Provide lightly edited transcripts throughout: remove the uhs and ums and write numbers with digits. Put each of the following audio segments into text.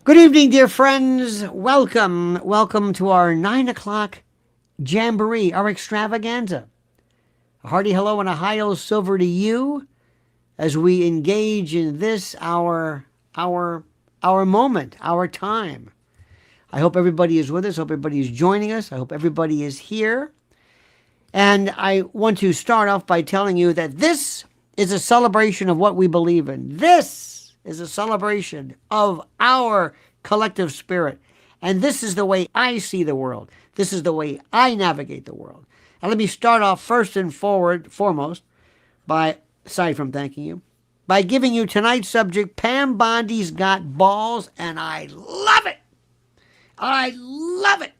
Good evening, dear friends. Welcome to our 9 o'clock jamboree, our extravaganza. A hearty hello and a high old silver to you as we engage in this our moment, our time. I hope everybody is with us. I hope everybody is joining us. I hope everybody is here. And I want to start off by telling you that this is a celebration of what we believe in. This is a celebration of our collective spirit. And this is the way I see the world. This is the way I navigate the world. And let me start off first and foremost by, aside from thanking you, by giving you tonight's subject, Pam Bondi's Got Balls, and I love it. I love it.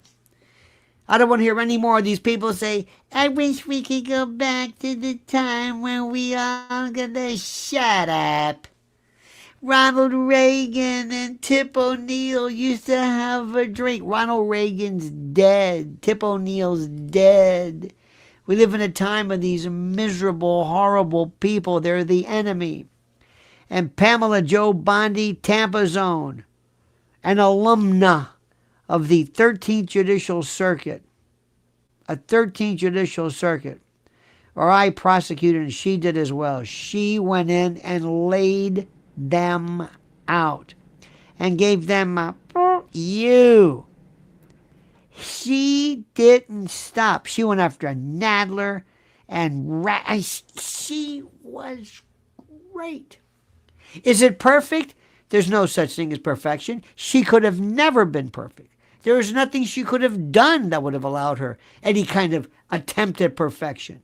I don't want to hear any more of these people say, I wish we could go back to the time when we all gonna shut up. Ronald Reagan and Tip O'Neill used to have a drink. Ronald Reagan's dead. Tip O'Neill's dead. We live in a time of these miserable, horrible people. They're the enemy. And Pamela Jo Bondi, Tampa's own, an alumna of the 13th Judicial Circuit, a 13th Judicial Circuit, where I prosecuted and she did as well. She went in and laid them out and gave them a you. She didn't stop. She went after Nadler and she was great. Is it perfect? There's no such thing as perfection. She could have never been perfect. There is nothing she could have done that would have allowed her any kind of attempt at perfection.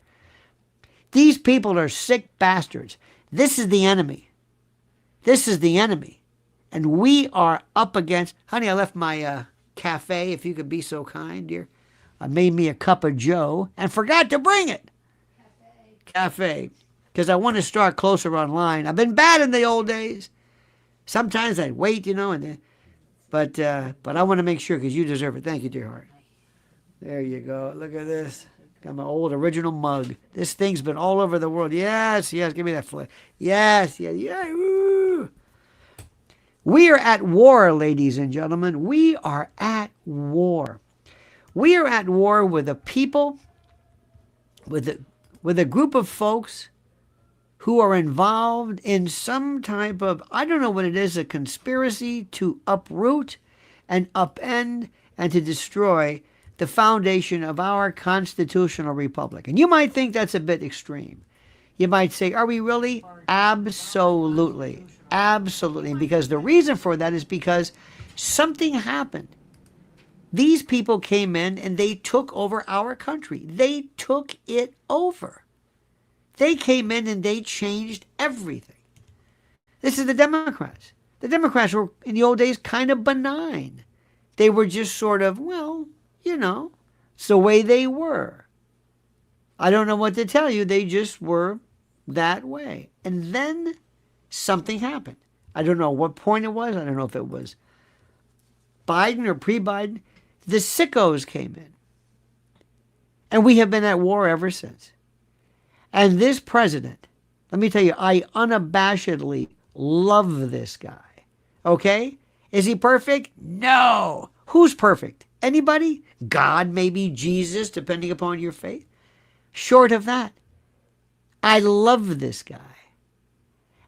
These people are sick bastards. This is the enemy. This is the enemy. And we are up against... Honey, I left my cafe, if you could be so kind, dear. I made me a cup of joe and forgot to bring it. Cafe. Because I want to start closer online. I've been bad in the old days. Sometimes I'd wait, but I want to make sure because you deserve it. Thank you, dear heart. There you go. Look at this. Got my old original mug. This thing's been all over the world. Yes. Give me that flip. Yes. Woo. We are at war, ladies and gentlemen. We are at war. We are at war with a people, with a group of folks who are involved in some type of, I don't know what it is, a conspiracy to uproot and upend and to destroy the foundation of our constitutional republic. And you might think that's a bit extreme. You might say, are we really? Absolutely. Absolutely. Because the reason for that is because something happened. These people came in and they took over our country. They took it over. They came in and they changed everything. This is the Democrats. The Democrats were, in the old days, kind of benign. They were just sort of, well, it's the way they were. I don't know what to tell you. They just were that way. And then something happened. I don't know what point it was. I don't know if it was Biden or pre-Biden. The sickos came in. And we have been at war ever since. And this president, let me tell you, I unabashedly love this guy. Okay? Is he perfect? No. Who's perfect? Anybody? God, maybe Jesus, depending upon your faith. Short of that, I love this guy.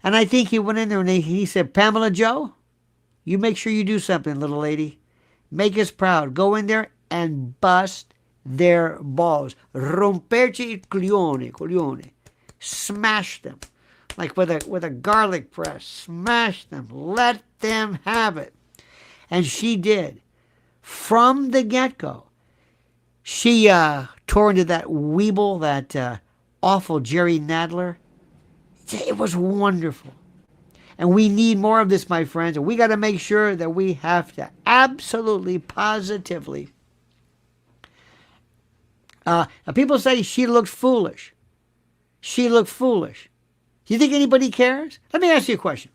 And I think he went in there and he said, Pamela Jo, you make sure you do something, little lady. Make us proud. Go in there and bust their balls. Romperci il coglione. Smash them. Like with a garlic press. Smash them. Let them have it. And she did. From the get-go. She tore into that weeble, that awful Jerry Nadler. It was wonderful. And we need more of this, my friends. And we got to make sure that we have to absolutely, positively. People say she looked foolish. She looked foolish. Do you think anybody cares? Let me ask you a question.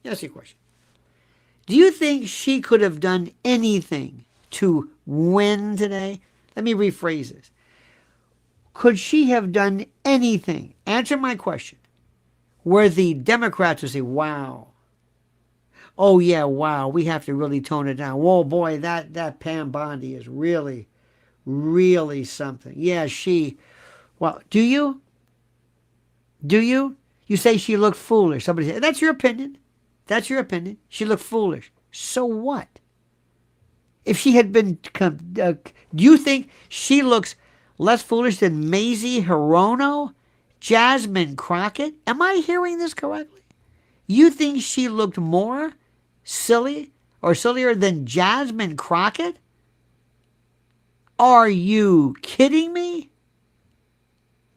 Do you think she could have done anything to win today? Let me rephrase this. Could she have done anything? Answer my question. Where the Democrats would say, wow, Oh yeah, wow, we have to really tone it down. Whoa, boy, that Pam Bondi is really, really something. Yeah, she. Well, do you? Do you? You say she looked foolish. Somebody said that's your opinion. That's your opinion. She looked foolish. So what? If she had been, do you think she looks less foolish than Maisie Hirono, Jasmine Crockett? Am I hearing this correctly? You think she looked more silly or sillier than Jasmine Crockett? Are you kidding me?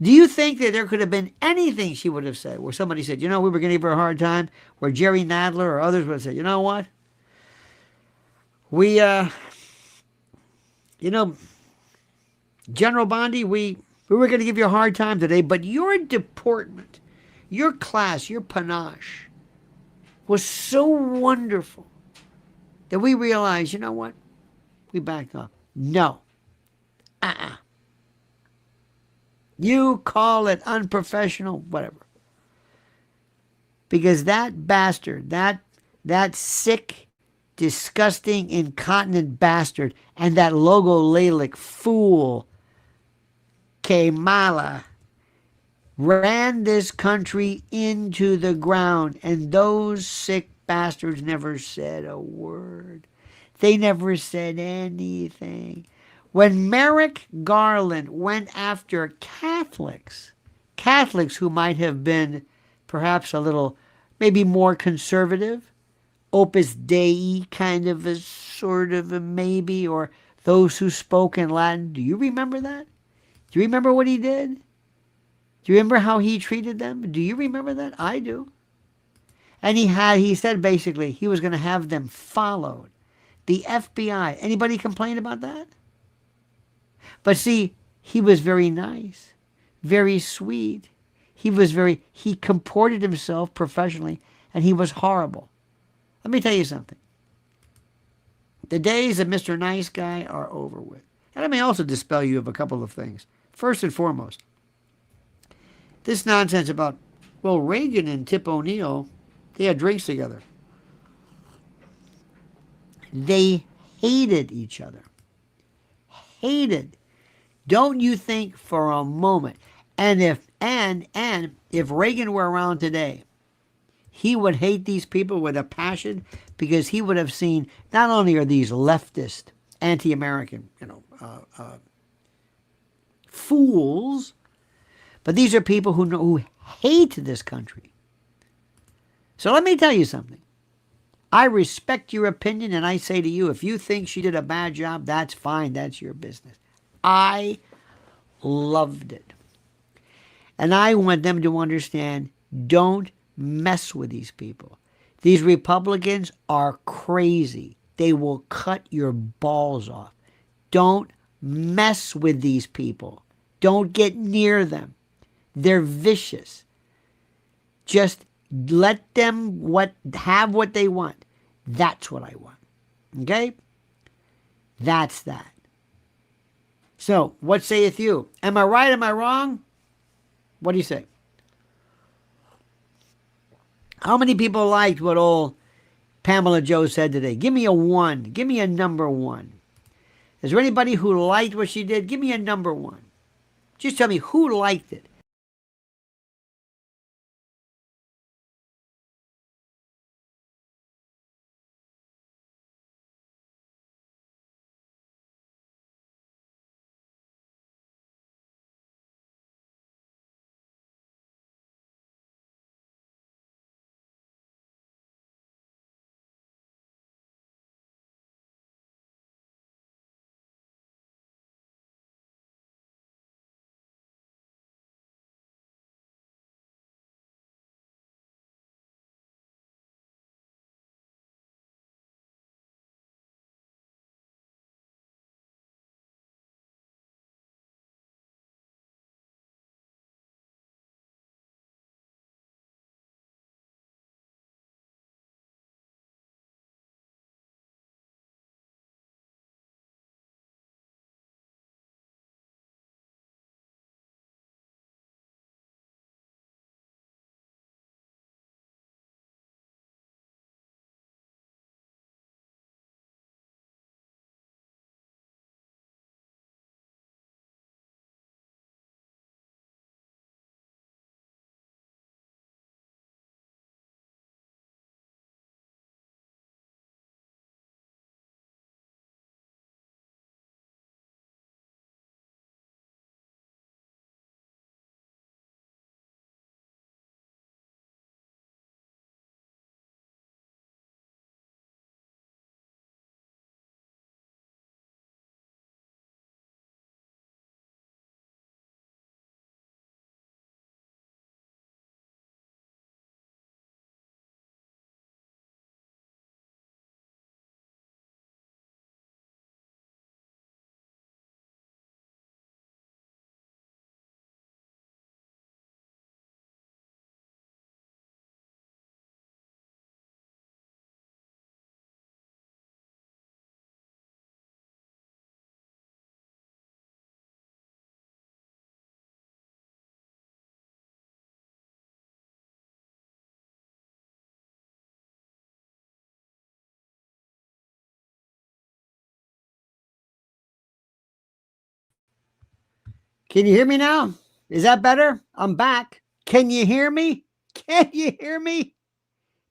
Do you think that there could have been anything she would have said where somebody said, you know, we were going to give her a hard time, where Jerry Nadler or others would have said, you know what? We, you know, General Bondi, we were going to give you a hard time today, but your deportment, your class, your panache was so wonderful that we realized, you know what? We backed off. No. Uh-uh. You call it unprofessional, whatever. Because that bastard, that sick, disgusting, incontinent bastard, and that logo Lalic fool, Kamala, ran this country into the ground, and those sick bastards never said a word. They never said anything. When Merrick Garland went after Catholics who might have been perhaps a little, maybe more conservative, Opus Dei kind of a sort of a maybe, or those who spoke in Latin. Do you remember that? Do you remember what he did? Do you remember how he treated them? Do you remember that? I do. And he said basically he was going to have them followed. The FBI. Anybody complain about that? But see, he was very nice, very sweet. He comported himself professionally, and he was horrible. Let me tell you something. The days of Mr. Nice Guy are over with. And I may also dispel you of a couple of things. First and foremost, this nonsense about, well, Reagan and Tip O'Neill, they had drinks together. They hated each other. Hated. Don't you think for a moment, and if Reagan were around today, he would hate these people with a passion because he would have seen not only are these leftist, anti-American, fools, but these are people who hate this country. So let me tell you something. I respect your opinion, and I say to you, if you think she did a bad job, that's fine. That's your business. I loved it. And I want them to understand, don't mess with these people. These Republicans are crazy. They will cut your balls off. Don't mess with these people. Don't get near them. They're vicious. Just let them have what they want. That's what I want. Okay? That's that. So, what saith you? Am I right? Am I wrong? What do you say? How many people liked what old Pamela Joe said today? Give me a 1. Give me a number 1. Is there anybody who liked what she did? Give me a number 1. Just tell me who liked it. Can you hear me now? Is that better? I'm back. Can you hear me? Can you hear me?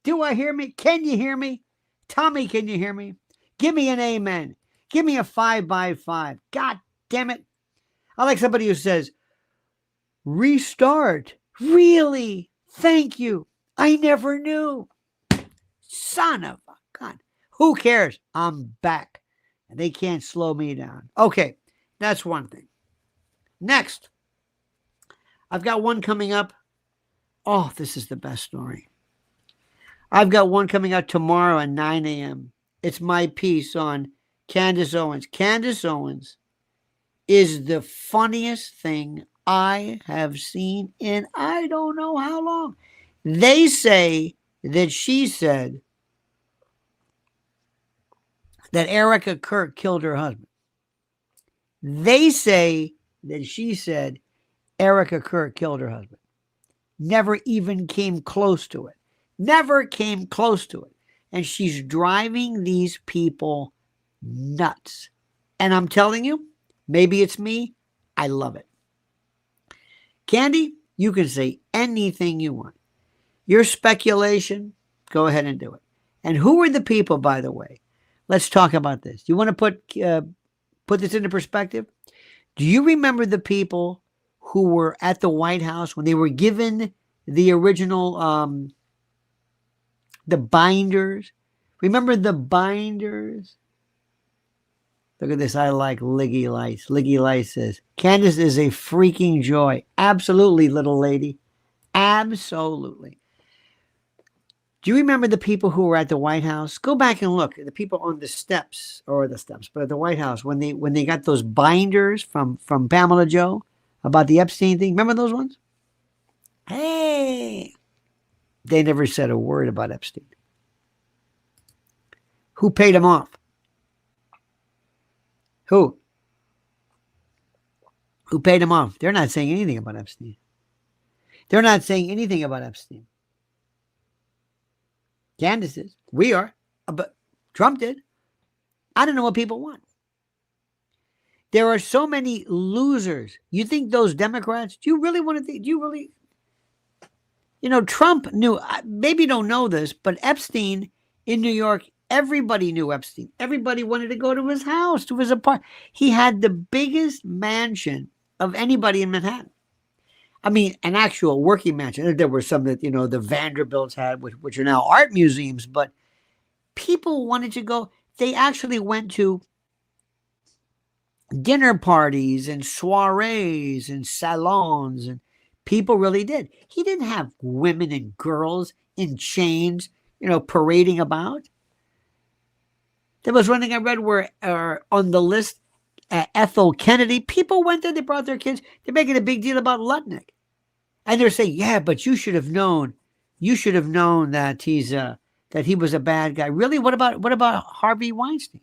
Do I hear me? Can you hear me? Tommy, can you hear me? Give me an amen. Give me a 5 by 5. God damn it. I like somebody who says, restart. Really? Thank you. I never knew. Son of a gun. Who cares? I'm back. And they can't slow me down. Okay, that's one thing. Next, I've got one coming up. Oh, this is the best story. I've got one coming out tomorrow at 9 a.m. It's my piece on Candace Owens. Candace Owens is the funniest thing I have seen in I don't know how long. They say that she said that Erica Kirk killed her husband. They say that she said Erica Kirk killed her husband. Never even came close to it. Never came close to it. And she's driving these people nuts. And I'm telling you, maybe it's me. I love it. Candy, you can say anything you want. Your speculation, go ahead and do it. And who are the people, by the way? Let's talk about this. You want to put this into perspective? Do you remember the people who were at the White House when they were given the original, the binders? Remember the binders? Look at this. I like Liggy Lights. Liggy Lights says, Candace is a freaking joy. Absolutely, little lady. Absolutely. Do you remember the people who were at the White House? Go back and look. The people on the steps, but at the White House, when they got those binders from Pamela Joe about the Epstein thing. Remember those ones? Hey. They never said a word about Epstein. Who paid him off? Who? Who paid him off? They're not saying anything about Epstein. They're not saying anything about Epstein. Candace is. We are. But Trump did. I don't know what people want. There are so many losers. You think those Democrats, do you really want to think, Trump knew, maybe you don't know this, but Epstein in New York, everybody knew Epstein. Everybody wanted to go to his house, to his apartment. He had the biggest mansion of anybody in Manhattan. I mean, an actual working mansion. There were some that, the Vanderbilts had, which are now art museums, but people wanted to go. They actually went to dinner parties and soirees and salons, and people really did. He didn't have women and girls in chains, parading about. There was one thing I read where on the list, Ethel Kennedy, people went there, they brought their kids. They're making a big deal about Lutnick. And they're saying, yeah, but you should have known that that he was a bad guy. Really? What about Harvey Weinstein?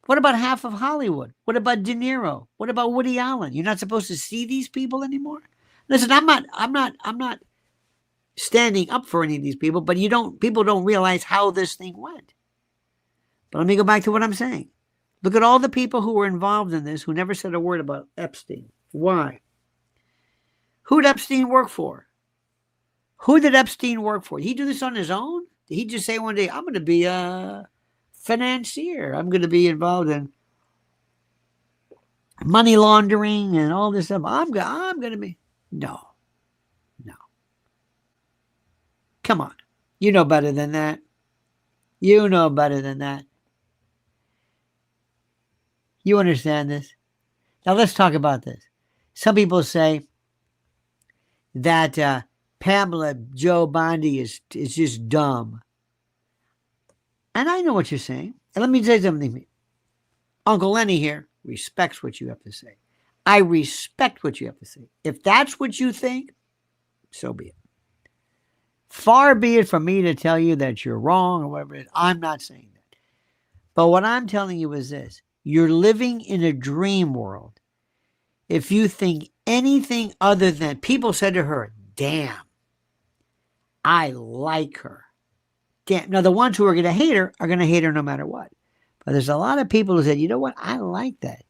What about half of Hollywood? What about De Niro? What about Woody Allen? You're not supposed to see these people anymore? Listen, I'm not standing up for any of these people, but people don't realize how this thing went. But let me go back to what I'm saying. Look at all the people who were involved in this who never said a word about Epstein. Why? Who did Epstein work for? Who did Epstein work for? Did he do this on his own? Did he just say one day, I'm going to be a financier. I'm going to be involved in money laundering and all this stuff. I'm going to be. No. Come on. You know better than that. You know better than that. You understand this? Now let's talk about this. Some people say that Pamela Joe Bondi is just dumb. And I know what you're saying. And let me say something. Uncle Lenny here respects what you have to say. I respect what you have to say. If that's what you think, so be it. Far be it from me to tell you that you're wrong or whatever it is. I'm not saying that. But what I'm telling you is this. You're living in a dream world. If you think anything other than, people said to her, damn, I like her. Damn. Now, the ones who are going to hate her are going to hate her no matter what. But there's a lot of people who said, you know what? I like that.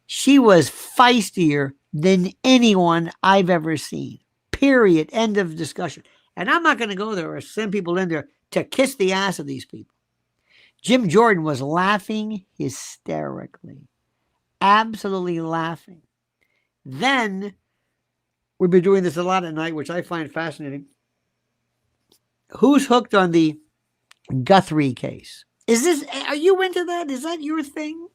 She was feistier than anyone I've ever seen. Period. End of discussion. And I'm not going to go there or send people in there to kiss the ass of these people. Jim Jordan was laughing hysterically, absolutely laughing. Then we've been doing this a lot at night, which I find fascinating. Who's hooked on the Guthrie case? Are you into that? Is that your thing?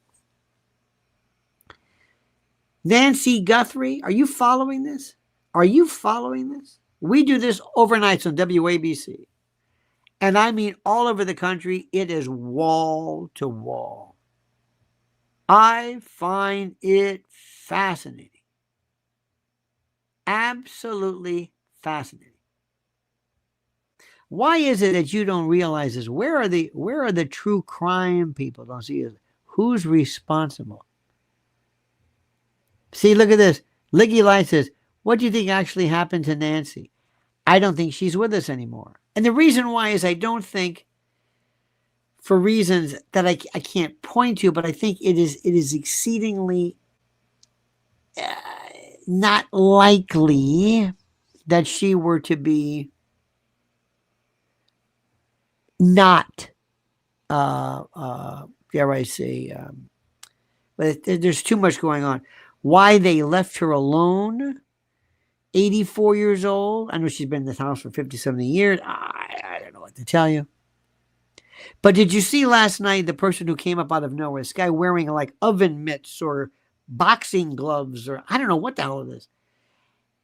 Nancy Guthrie, are you following this? Are you following this? We do this overnights on WABC. And I mean all over the country, it is wall to wall. I find it fascinating. Absolutely fascinating. Why is it that you don't realize this? Where are the true crime people? Don't see it. Who's responsible? See, look at this. Liggy Light says, what do you think actually happened to Nancy? I don't think she's with us anymore. And the reason why is I don't think, for reasons that I can't point to, but I think it is exceedingly not likely that she were to be not, dare I say, but there's too much going on. Why they left her alone, 84 years old. I know she's been in this house for 50, 70 years. I don't know what to tell you. But did you see last night the person who came up out of nowhere, this guy wearing like oven mitts or boxing gloves or I don't know what the hell it is.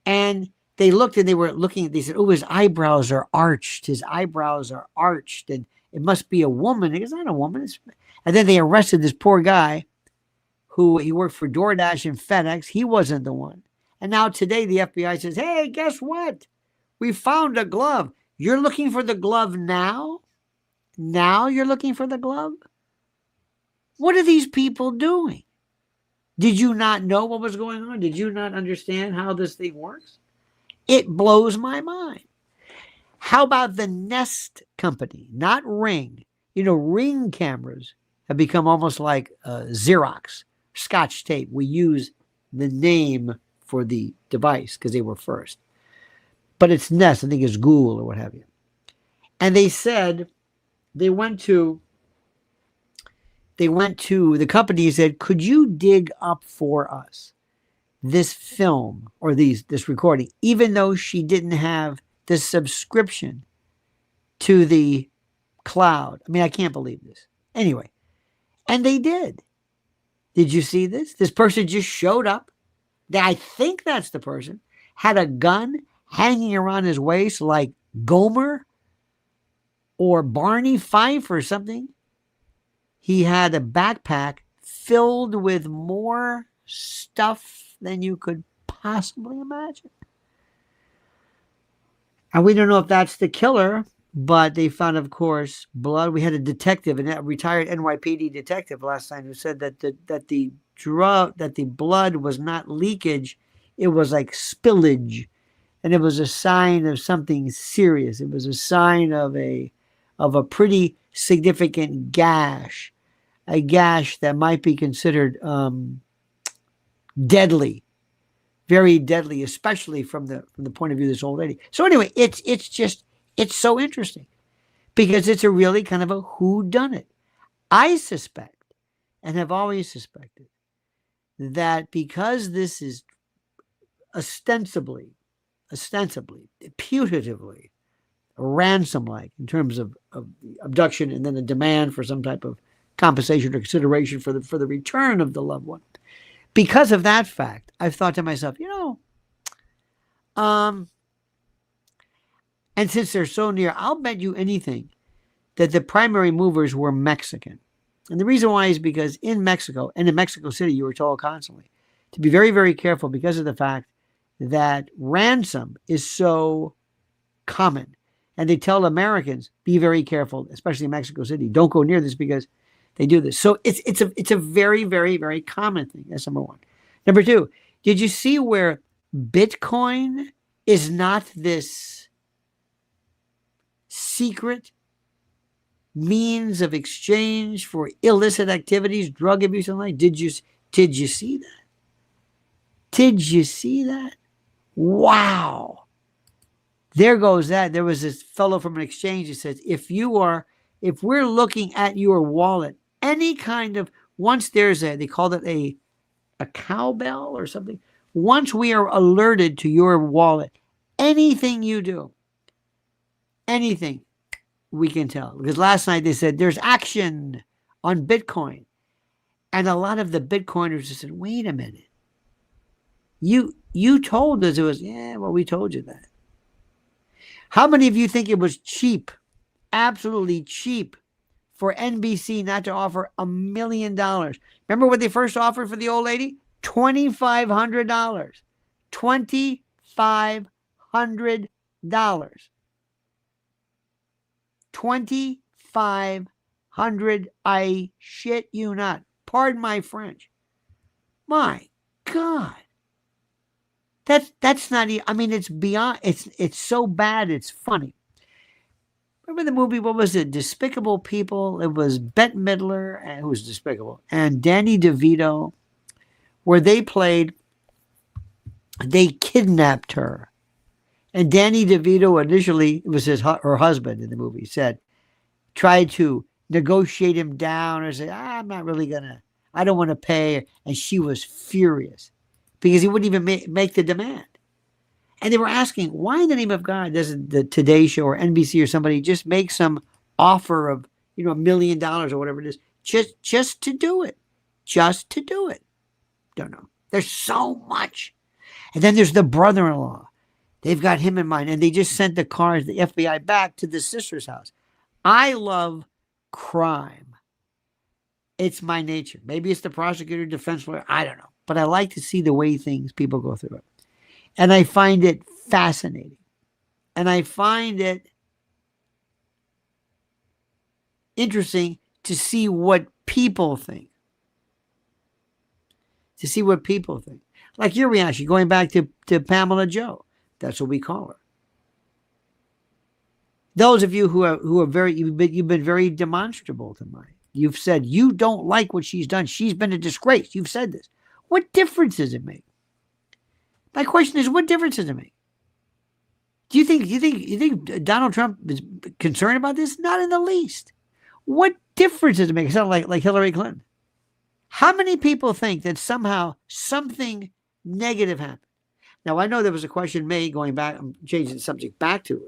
And they looked and they said, oh, his eyebrows are arched. His eyebrows are arched. And it must be a woman. It's not a woman. And then they arrested this poor guy who he worked for DoorDash and FedEx. He wasn't the one. And now today the FBI says, hey, guess what? We found a glove. You're looking for the glove now? Now you're looking for the glove? What are these people doing? Did you not know what was going on? Did you not understand how this thing works? It blows my mind. How about the Nest company, not Ring? You know, Ring cameras have become almost like Xerox, Scotch tape. We use the name for the device because they were first. But it's Nest, I think it's Google or what have you. And they said, they went to the company and said, could you dig up for us this film or this recording, even though she didn't have the subscription to the cloud? I mean, I can't believe this. Anyway, and they did. Did you see this? This person just showed up. I think that's the person. Had a gun hanging around his waist like Gomer or Barney Fife or something. He had a backpack filled with more stuff than you could possibly imagine. And we don't know if that's the killer, but they found, of course, blood. We had a detective, a retired NYPD detective last time, who said that the blood was not leakage, it was like spillage, and it was a sign of something serious. It was a sign of a pretty significant gash, a gash that might be considered deadly, very deadly, especially from the point of view of this old lady. So anyway, it's so interesting because it's a really kind of a whodunit. I suspect, and have always suspected, that because this is ostensibly, putatively, ransom-like in terms of abduction and then a demand for some type of compensation or consideration for the return of the loved one. Because of that fact, I've thought to myself, and since they're so near, I'll bet you anything that the primary movers were Mexican. And the reason why is because in Mexico, and in Mexico City, you were told constantly to be very, very careful because of the fact that ransom is so common. And they tell Americans, be very careful, especially in Mexico City. Don't go near this because they do this. So it's a very, very, very common thing. That's number one. Number two, did you see where Bitcoin is not this secret means of exchange for illicit activities, drug abuse and like? Did Did you see that? Did you see that? Wow. There goes that. There was this fellow from an exchange that says, if we're looking at your wallet, any kind of, once there's they called it a cowbell or something. Once we are alerted to your wallet, anything you do, anything, we can tell. Because last night they said there's action on Bitcoin. And a lot of the Bitcoiners said, wait a minute. You told us it was, yeah, well, we told you that. How many of you think it was cheap, absolutely cheap, for NBC not to offer $1 million? Remember what they first offered for the old lady? $2,500. $2,500. $2,500. I shit you not. Pardon my French. My God. That's not even, I mean, it's beyond, it's so bad, it's funny. Remember the movie, what was it? Despicable People? It was Bette Midler, who was despicable, and Danny DeVito, where they kidnapped her. And Danny DeVito initially, it was her husband in the movie, tried to negotiate him down or say, I'm not really I don't want to pay. And she was furious because he wouldn't even make the demand. And they were asking, why in the name of God doesn't the Today Show or NBC or somebody just make some offer of, $1 million or whatever it is, just to do it, just to do it. Don't know. There's so much. And then there's the brother-in-law. They've got him in mind, and they just sent the FBI back to the sister's house. I love crime. It's my nature. Maybe it's the prosecutor, defense lawyer. I don't know. But I like to see the way people go through it. And I find it fascinating. And I find it interesting to see what people think. To see what people think. Like your reaction, going back to Pamela Joe. That's what we call her. Those of you who are you've been very demonstrable tonight. You've said you don't like what she's done. She's been a disgrace. You've said this. What difference does it make? My question is, what difference does it make? Do you think Donald Trump is concerned about this? Not in the least. What difference does it make? It's not like Hillary Clinton. How many people think that somehow something negative happened? Now, I know there was a question made going back, I'm changing the subject back to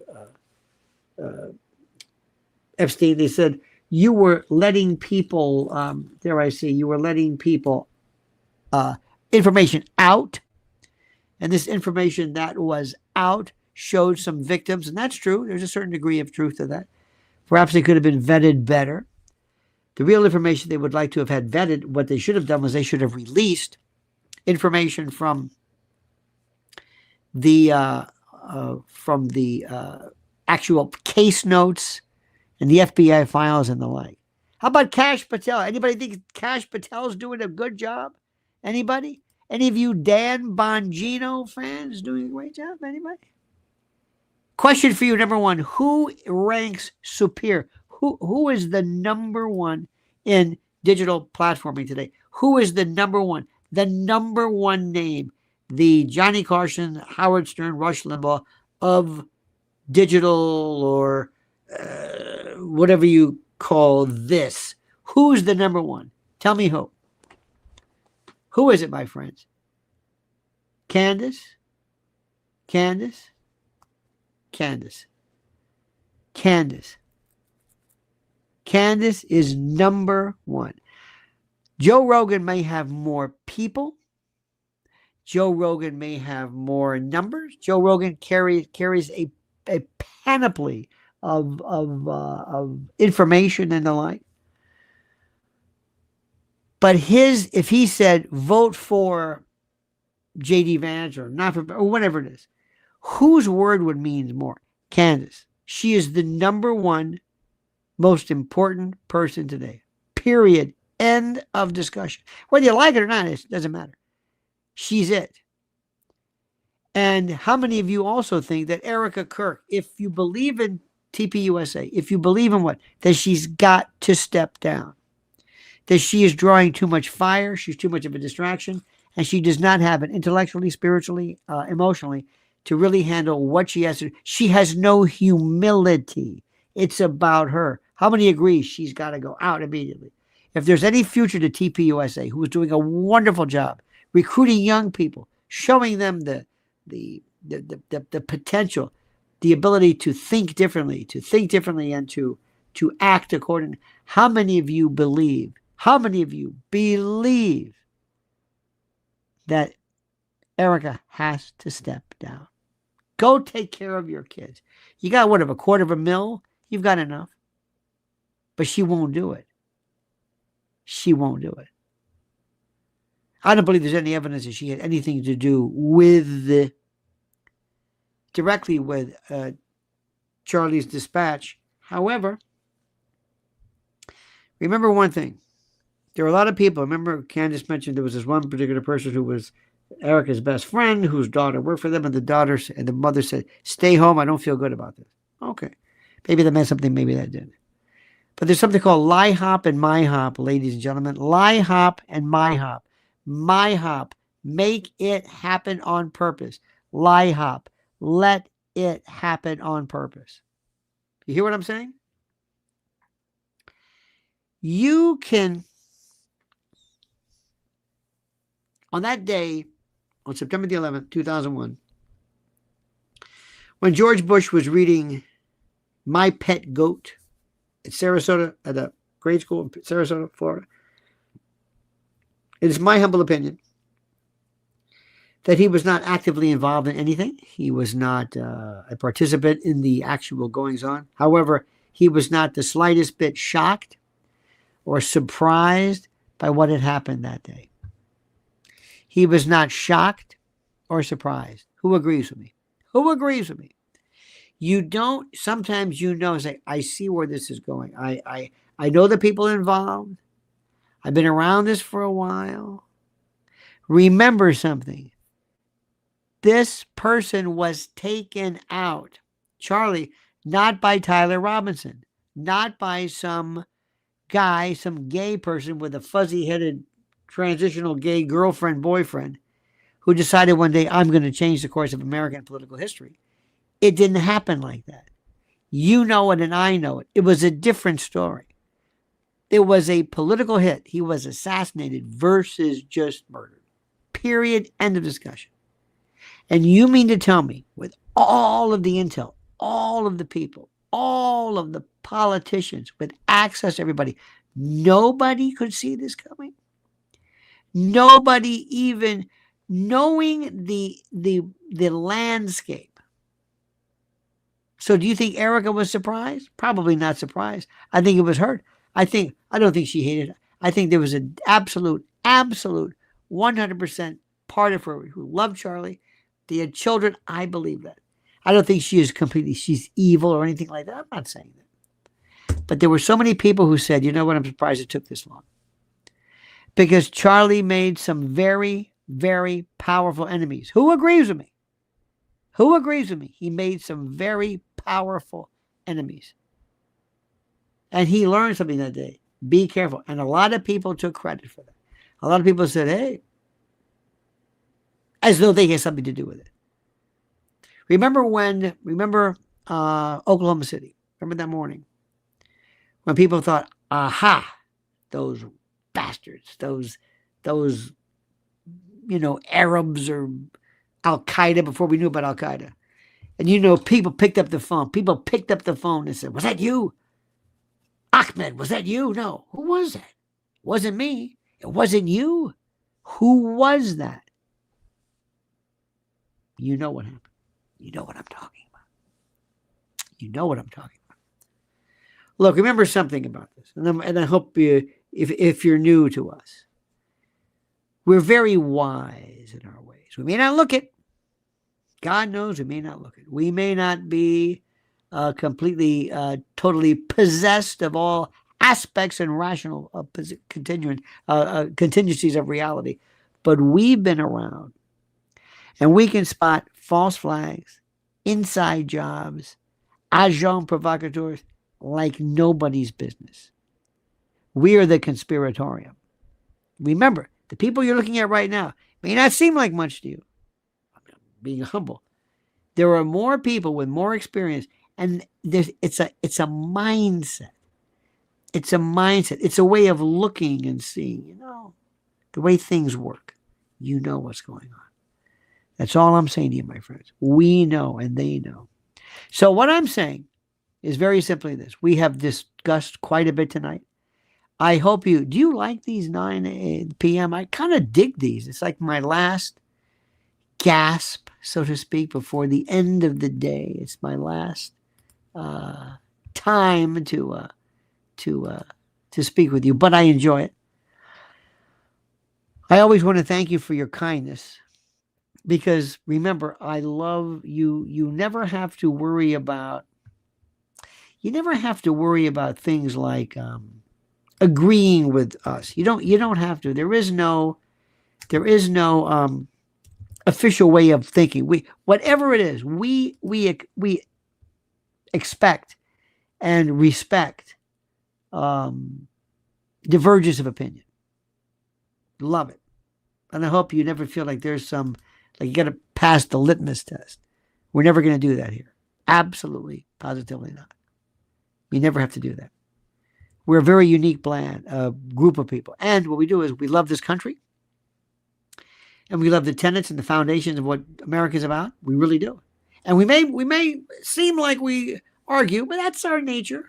Epstein. They said, you were letting people, you were letting people information out. And this information that was out showed some victims. And that's true. There's a certain degree of truth to that. Perhaps they could have been vetted better. The real information they would like to have had vetted, what they should have done was they should have released information from the actual case notes and the FBI files and the like. How about Kash Patel? Anybody think Kash Patel's doing a good job? Anybody? Any of you Dan Bongino fans doing a great job? Anybody? Question for you, number one. Who ranks superior? Who is the number one in digital platforming today? Who is the number one? The number one name. The Johnny Carson, Howard Stern, Rush Limbaugh of digital or whatever you call this. Who's the number one? Tell me who. Who is it, my friends? Candace? Candace? Candace. Candace. Candace is number one. Joe Rogan may have more people. Joe Rogan may have more numbers. Joe Rogan carries a panoply of information and the like. But if he said vote for J.D. Vance or not for, or whatever it is, whose word would mean more? Candace. She is the number one most important person today. Period. End of discussion. Whether you like it or not, it doesn't matter. She's it. And how many of you also think that Erica Kirk, if you believe in TPUSA, if you believe in what? That she's got to step down. that she is drawing too much fire, she's too much of a distraction, and she does not have it intellectually, spiritually, emotionally to really handle what she has to do. She has no humility. It's about her. How many agree she's got to go out immediately? If there's any future to TPUSA, who is doing a wonderful job recruiting young people, showing them the potential, the ability to think differently and to act accordingly. How many of you believe that Erica has to step down? Go take care of your kids. You got what, of $250,000? You've got enough. But she won't do it. She won't do it. I don't believe there's any evidence that she had anything to do directly with Charlie's dispatch. However, remember one thing. There were a lot of people. Remember, Candace mentioned there was this one particular person who was Erica's best friend, whose daughter worked for them, and the mother said, "Stay home. I don't feel good about this." Okay. Maybe that meant something, maybe that didn't. But there's something called LIHOP and MIHOP, ladies and gentlemen. LIHOP and MIHOP. MIHOP. Make it happen on purpose. LIHOP. Let it happen on purpose. You hear what I'm saying? You can, on that day, on September the 11th, 2001, when George Bush was reading My Pet Goat at Sarasota, at a grade school in Sarasota, Florida, it is my humble opinion that he was not actively involved in anything. He was not a participant in the actual goings-on. However, he was not the slightest bit shocked or surprised by what had happened that day. He was not shocked or surprised. Who agrees with me? Who agrees with me? You don't, sometimes say, I see where this is going. I know the people involved. I've been around this for a while. Remember something. This person was taken out, Charlie, not by Tyler Robinson, not by some guy, some gay person with a fuzzy-headed transitional gay girlfriend, boyfriend, who decided one day, I'm going to change the course of American political history. It didn't happen like that. You know it and I know it. It was a different story. It was a political hit. He was assassinated versus just murdered. Period. End of discussion. And you mean to tell me, with all of the intel, all of the people, all of the politicians with access to everybody, nobody could see this coming? Nobody even knowing the landscape. So do you think Erica was surprised? Probably not surprised. I think it was hurt. I don't think she hated it. I think there was an absolute 100% part of her who loved Charlie. They had children. I believe that. I don't think she's evil or anything like that. I'm not saying that. But there were so many people who said, you know what, I'm surprised it took this long. Because Charlie made some very, very powerful enemies. Who agrees with me? Who agrees with me? He made some very powerful enemies. And he learned something that day. Be careful. And a lot of people took credit for that. A lot of people said, hey, as though they had something to do with it. Remember Oklahoma City? Remember that morning? When people thought, aha, those bastards, those Arabs or Al-Qaeda, before we knew about Al-Qaeda. And people picked up the phone. People picked up the phone and said, was that you? Ahmed, was that you? No. Who was that? It wasn't me. It wasn't you. Who was that? You know what happened. You know what I'm talking about. You know what I'm talking about. Look, remember something about this. And I hope if you're new to us, we're very wise in our ways. We may not look it. God knows we may not look it. We may not be completely, totally possessed of all aspects and rational contingencies of reality. But we've been around. And we can spot false flags, inside jobs, agents provocateurs like nobody's business. We are the conspiratorium. Remember, the people you're looking at right now may not seem like much to you. I'm being humble. There are more people with more experience, and it's a mindset. It's a mindset. It's a way of looking and seeing, the way things work. You know what's going on. That's all I'm saying to you, my friends. We know and they know. So what I'm saying is very simply this. We have discussed quite a bit tonight. I hope do you like these 9 p.m.? I kind of dig these. It's like my last gasp, so to speak, before the end of the day. It's my last time to speak with you, but I enjoy it. I always want to thank you for your kindness, because remember, I love you. You never have to worry about things like agreeing with us. You don't have to. There is no official way of thinking. Whatever it is, we expect and respect divergence of opinion. Love it. And I hope you never feel like there's like you got to pass the litmus test. We're never going to do that here. Absolutely, positively not. We never have to do that. We're a very unique group of people. And what we do is we love this country. And we love the tenets and the foundations of what America's about. We really do. And we may seem like we argue, but that's our nature.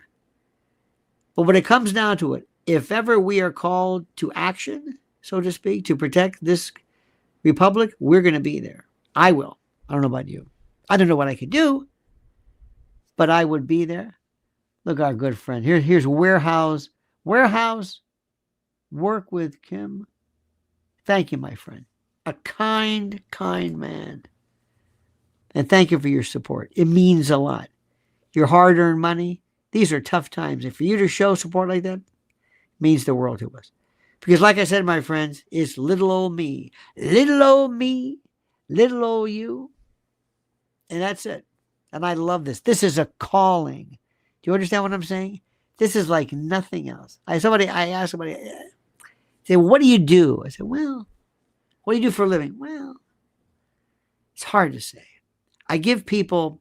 But when it comes down to it, if ever we are called to action, so to speak, to protect this republic, we're going to be there. I will. I don't know about you. I don't know what I could do, but I would be there. Look, our good friend. Here's Warehouse. Work with Kim. Thank you, my friend. A kind man. And thank you for your support. It means a lot. Your hard-earned money. These are tough times. And for you to show support like that means the world to us. Because like I said, my friends, it's little old me. Little old me. Little old you. And that's it. And I love this. This is a calling. Do you understand what I'm saying? This is like nothing else. I asked somebody, say, what do you do? I said, well, what do you do for a living? Well, it's hard to say. I give people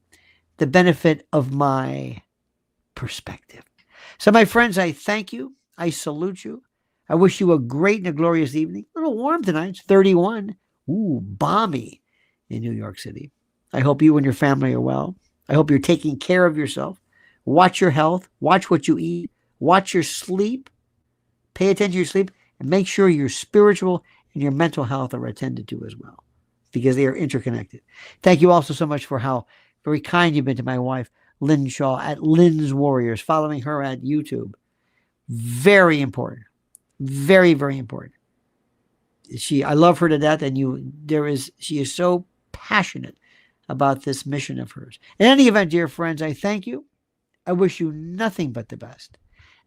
the benefit of my perspective. So, my friends, I thank you. I salute you. I wish you a great and a glorious evening. A little warm tonight. It's 31. Ooh, balmy in New York City. I hope you and your family are well. I hope you're taking care of yourself. Watch your health. Watch what you eat. Watch your sleep. Pay attention to your sleep. And make sure your spiritual and your mental health are attended to as well, because they are interconnected. Thank you also so much for how very kind you've been to my wife, Lynn Shaw, at Lynn's Warriors, following her at YouTube. Very important. Very, very important. I love her to death, and she is so passionate about this mission of hers. In any event, dear friends, I thank you. I wish you nothing but the best.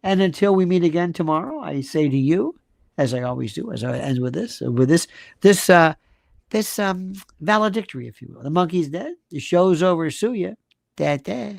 And until we meet again tomorrow, I say to you, as I always do, as I end with this valedictory, if you will. The monkey's dead. The show's over. Sue ya. Da-da.